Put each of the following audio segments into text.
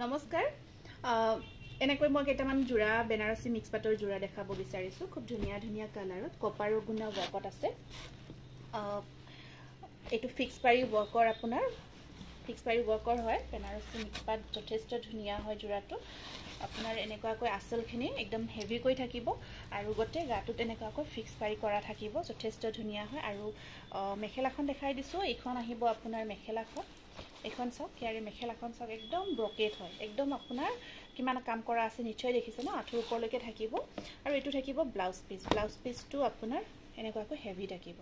নমস্কাৰ এনেকৈ মই কেইটামান জোৰা বেনাৰসী মিক্স পাটৰ জোৰা দেখাব বিচাৰিছো খুব ধুনিয়া ধুনিয়া কালাৰত কপাৰ গুণা ওয়াকত আছে এটো ফিক্স পাৰি ওয়াকৰ আপোনাৰ ফিক্স পাৰি ওয়াকৰ হয় বেনাৰসী মিক্স পাট যথেষ্ট ধুনিয়া হয় জোৰাটো আপোনাৰ এনেকুৱাকৈ আসলখিনি একদম হেভি কৈ থাকিব আৰু গতে গাটো তেনেকুৱাকৈ ফিক্স পাৰি কৰা থাকিব যথেষ্ট ধুনিয়া হয় আৰু মেখেলাখন দেখাই দিছো এইখন আহিব আপোনাৰ মেখেলাখন এখন সব কিয়াৰে মেখেলাখন সব একদম ব্ৰকেট হয় একদম আপোনাৰ কিমান কাম কৰা আছে নিশ্চয় দেখিছে না আঠুৰ ওপৰলৈকে থাকিব আৰু এটো থাকিব ব্লাউজ পিসটো আপোনাৰ এনেকুৱাকৈ হেভি থাকিব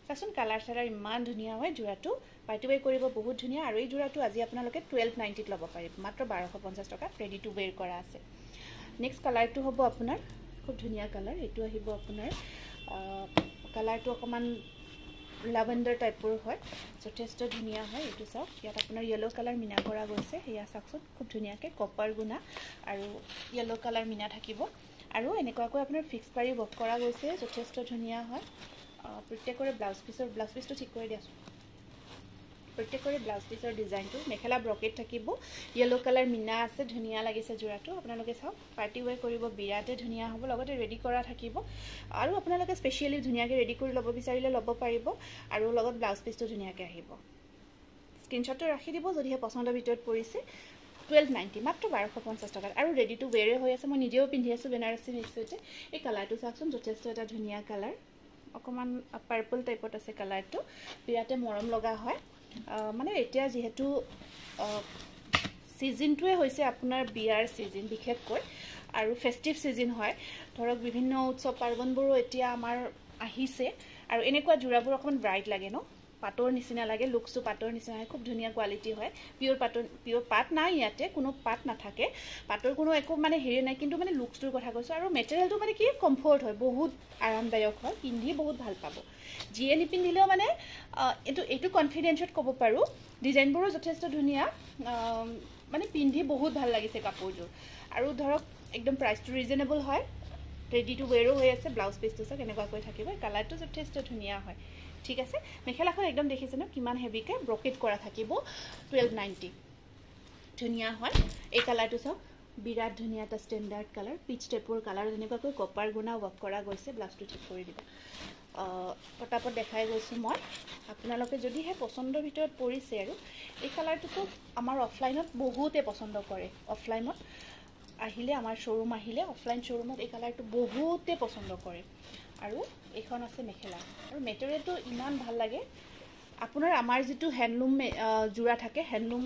চাচোন কালাৰ সাৰাৰ ইমান ধুনিয়া হয় জোৰাটো পাইটু বাই কৰিব বহুত ধুনিয়া আৰু এই জোৰাটো আজি আপোনালোকে 1290 ত ল'ব পাৰিব মাত্ৰ 1250 টকা ৰেডি টু ওয়্যাৰ কৰা আছে নেক্সট কালাৰটো হ'ব আপোনাৰ খুব ধুনিয়া কালাৰ এটো আহিব আপোনাৰ কালাৰটো অকমান lavender টাইপৰ হয় যথেষ্ট ধুনিয়া হয় এটো সব ইয়াত আপোনাৰ yellow কালাৰ মিনা কৰা গৈছে হেয়া সাকসত খুব ধুনিয়াকে কপাৰ গুণা আৰু yellow কালাৰ মিনা থাকিব আৰু এনেকুৱাকৈ আপোনাৰ ফিক্স পাৰি বক কৰা গৈছে যথেষ্ট ধুনিয়া হয় প্ৰত্যেকৰে ব্লাউজ পিসটো ঠিক কৰি দিয়াছো প্ৰত্যেকৰে ব্লাউজ পিসৰ ডিজাইনটো মেখেলা ব্ৰকেট থাকিব yellow কালাৰ মিনা আছে ধুনিয়া লাগিছে জোৰাটো আপোনালোকে চাওক পাৰ্টি ওয়্যাৰ কৰিব বিৰাতে ধুনিয়া হ'ব লগতে ৰেডি কৰা থাকিব আৰু আপোনালোকে স্পেশালি ধুনিয়াকে ৰেডি কৰি ল'ব বিচাৰিলে ল'ব পাৰিব আৰু লগত ব্লাউজ পিসটো ধুনিয়াকে আহিব স্ক্ৰিনশ্বটটো ৰাখি দিব যদিহে পছন্দৰ ভিতৰত পৰিছে 1290 মাত্ৰ 1250 টকা আৰু ৰেডি টু ওয়্যাৰ হৈ আছে মই নিজেও পিন্ধি আছো বেনাৰসী মিক্সতে এই কালাৰটো চাওকচোন যথেষ্ট এটা ধুনিয়া কালাৰ অকমান পাৰ্পল টাইপত আছে কালাৰটো বিৰাতে মৰম লগা হয় মানে এতিয়া যেহেতু সিজনটোৱে হৈছে আপোনাৰ বিয়াৰ সিজন বিশেষকৈ আৰু ফেস্টিভ সিজন হয় ধৰক বিভিন্ন উৎসৱ পাৰ্বণবোৰো এতিয়া আমাৰ আহিছে আৰু এনেকুৱা জোৰাবোৰ অকমান ব্ৰাইট লাগে ন পাটৰ নিচিনা লাগে লুকসটো পাটৰ নিচিনা খুব ধুনিয়া কোৱালিটি হয় পিওৰ পাট নাই ইয়াতে কোনো পাট নাথাকে পাটৰ কোনো একো মানে হেৰি নাই কিন্তু মানে লুকসটোৰ কথা কৈছো আৰু মেটেৰিয়েলটো মানে কি কমফৰ্ট হয় বহুত আৰামদায়ক হয় পিন্ধি বহুত ভাল পাব জিয়ে নিপিন্ধিলেও মানে এটো কনফিডেন্সত ক'ব পাৰো ডিজাইনবোৰো যথেষ্ট ধুনিয়া মানে পিন্ধি বহুত ভাল লাগিছে কাপোৰযোৰ আৰু ধৰক একদম প্ৰাইসটো ৰিজনেবল হয় ৰেডি টু ওয়্যাৰ হৈ আছে ব্লাউজ পিসটো সব এনেকুৱাকৈ থাকিব কালাৰটো যথেষ্ট ধুনিয়া হয় ঠিক আছে মেখেলাখন একদম দেখিছে ন কিমান হেভিকে ব্ৰকেট কৰা থাকিব 1290 ধুনিয়া হয় এই কালাৰটো সব বিৰাট ধুনিয়া এটা ষ্টেন্ডাৰ্ড কালাৰ পিচ টাইপৰ কালাৰ এনেকুৱাকৈ কপাৰ গুণা ওয়াক কৰা গৈছে ব্লাউজটো ঠিক কৰি দিব পটাপট দেখাই গৈছো মই আপোনালোকে যদি হে পছন্দৰ ভিতৰত পৰিছে আৰু এই কালাৰটো আমাৰ অফলাইনত বহুতে পছন্দ কৰে অফলাইনত আহিলে আমাৰ শোৰুম আহিলে অফলাইন শোৰুমত এই কালাৰটো বহুতে পছন্দ কৰে আৰু এখন আছে মেখেলা আৰু মেটেৰিয়েলটো ইমান ভাল লাগে আপোনাৰ আমাৰ যেটো হ্যান্ডলুম জোৰা থাকে হ্যান্ডলুম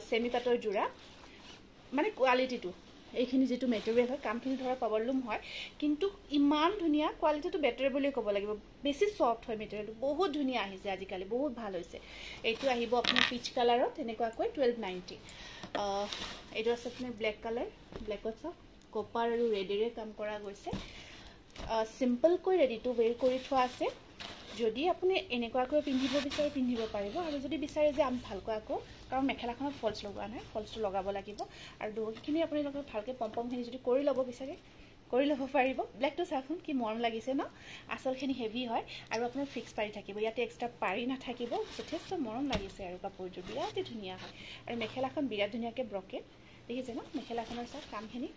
সেমি পাটৰ জোৰা মানে কোৱালিটিটো এইখিনি যেটো মেটেৰিয়েল হয় কামখিনি ধৰা পাৱৰলুম হয় কিন্তু ইমান ধুনিয়া কোৱালিটিটো বেটাৰ বুলি ক'ব লাগিব বেছি সফট হয় মেটেৰিয়েলটো বহুত ধুনিয়া আহিছে আজিকালি বহুত ভাল হৈছে এইটো আহিব আপোনাৰ পিচ কালাৰত এনেকুৱাকৈ 1290 এইটো আছে আপোনাৰ ব্ল্যাক কালাৰ ব্ল্যাকত সব কপাৰ আৰু ৰেডেৰে কাম কৰা গৈছে সিম্পল কৈ ৰেডি টু ওয়্যাৰ কৰি থোৱা আছে যদি আপুনি এনেকুৱাকৈ পিন্ধিব বিচাৰে পিন্ধিব পাৰিব আৰু যদি বিচাৰে যে আমি ভালকৈ আকৌ কাৰণ মেখেলাখনত ফলছ লগোৱা নাই ফলছটো লগাব লাগিব আৰু দুখিনি আপুনি লগত ভালকৈ পম্পমখিনি যদি কৰি ল'ব বিচাৰে কৰি ল'ব পাৰিব ব্ল্যাকটো চাচোন কি মৰম লাগিছে ন আসলখিনি হেভি হয় আৰু আপোনাৰ ফিক্স পাৰি থাকিব ইয়াতে এক্সট্ৰা পাৰি নাথাকিব যথেষ্ট মৰম লাগিছে আৰু কাপোৰযোৰ বিৰাতে ধুনিয়া হয় আৰু মেখেলাখন বিৰাট ধুনিয়াকে ব্ৰকেট দেখিছে ন মেখেলাখনৰ সব কামখিনি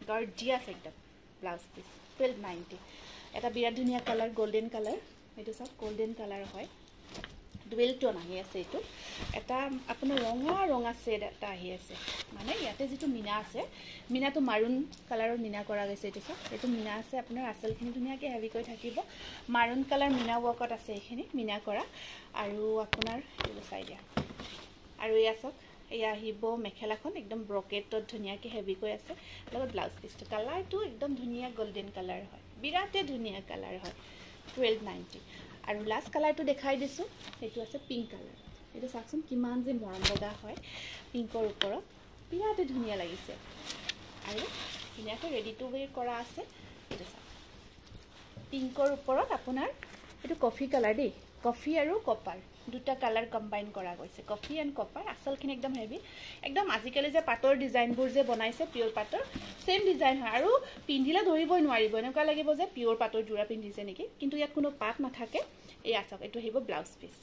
গৰ্জিয়াস একদম ব্লাউজ পিস 1290 এটা বিৰাট ধুনিয়া কালাৰ গোল্ডেন কালাৰ এটো সব গোল্ডেন কালাৰ হয় ডুৱেল টোন আহি আছে এটো এটা আপোনাৰ ৰঙা শেড এটা আহি আছে মানে ইয়াতে যেটো মিনা আছে মিনাটো মাৰুন কালাৰৰ মিনা কৰা গৈছে এটো সব এটো মিনা আছে আপোনাৰ আসলখিনি ধুনিয়াকে হেভি কৈ থাকিব মাৰুন কালাৰ মিনা ওয়াকত আছে এইখিনি মিনা কৰা আৰু আপোনাৰ এটো চাই দিয়া আৰু ইয়া সব এয়া আহিব মেখেলাখন একদম ব্ৰকেটত ধুনিয়াকে হেভি কৈ আছে লগত ব্লাউজ পিসটো কালাৰটো একদম ধুনিয়া গোল্ডেন কালাৰ হয় বিৰাতে ধুনিয়া কালাৰ হয় 1290 আৰু লাষ্ট কালাৰটো দেখাই দিছো এটো আছে পিংক কালাৰ এটো চাকচোন কিমান যে মৰম লগা হয় পিংকৰ ওপৰত বিৰাতে ধুনিয়া লাগিছে আৰু ধুনিয়াকৈ ৰেডি টু ওয়্যাৰ কৰা আছে এটো চাওক পিংকৰ ওপৰত আপোনাৰ এটো কফি কালাৰ দেই কফি আৰু কপাৰ দুটা কালাৰ কম্বাইন কৰা গৈছে কফি এন্ড কপাৰ আসলখিনি একদম হেভি একদম আজিকালি যে পাটৰ ডিজাইনবোৰ যে বনাইছে পিওৰ পাটৰ সেম ডিজাইন হয় আৰু পিন্ধিলে ধৰিবই নোৱাৰিব এনেকুৱা লাগিব যে পিওৰ পাটৰ জোৰা পিন্ধিছে নেকি কিন্তু ইয়াত কোনো পাট নাথাকে এই আছক এটো হেব ব্লাউজ পিস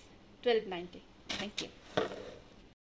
1290 থ্যাংক ইউ